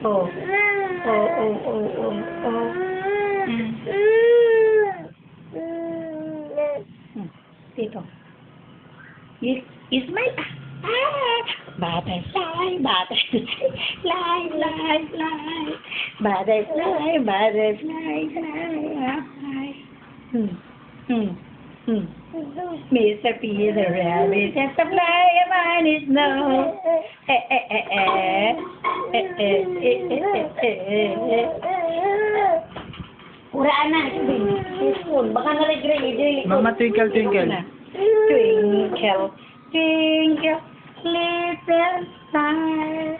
Oh. Oh. Dito. Smile. Butterfly. Fly. Butterfly. Mr. Peter Rabbit has to fly upon his nose. Uraan na. Baka na-regrade. Mama, twinkle, twinkle. Twinkle, twinkle, little star,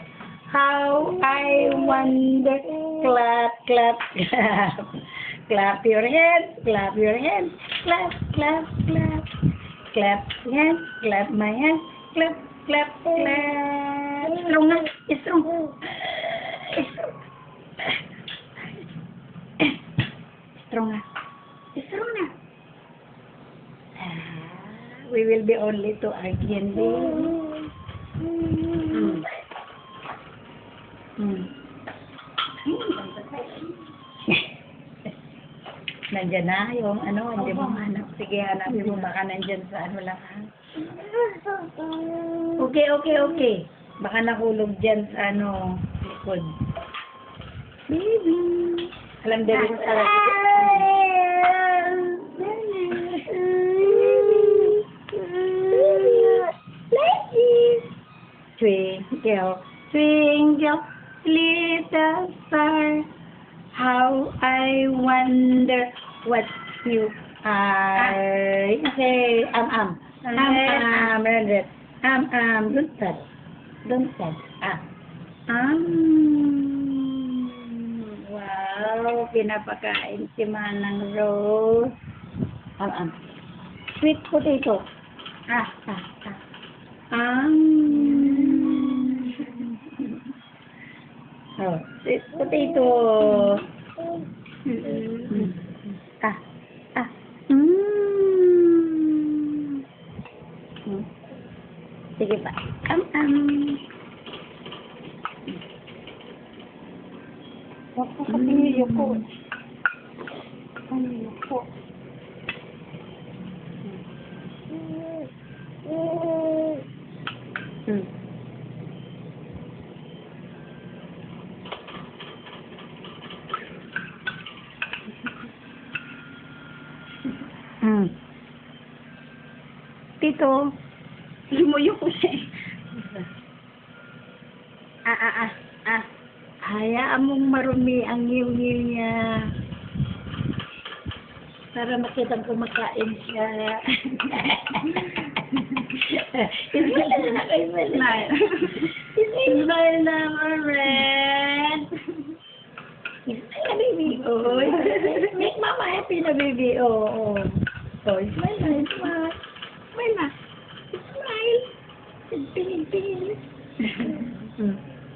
how I wonder. Clap, clap, clap. Clap your hands, clap your hands. Clap, clap, clap. Clap hands, clap my hands. Clap, clap, clap. Strong na, strong. Strong na. Strong na. We will be only two again. Nandyan na yung ano, hindi mo hanap. Sige, hanapin mo baka nandyan sa ano lang. Okay. Baka nakulog dyan sa ano, likod. Baby. Alam din mo sa Twinkle, twinkle, little star, how I wonder what you are. Okay, don't touch. Wow, pinapakain si Manang Rose. Sweet potato. Oh, sweet potato. Sige pa. Huwag ko sa pinili ko. Pinili ko. Tito, lumuyo ko siya. Hayaan mong marumi ang ngil-ngil niya. Para makita kumakain siya. Smile na, Red. Smile na, baby. Oh, make mama happy na, baby. Oh, smile na, smile. Smile na. Smile. Pingin.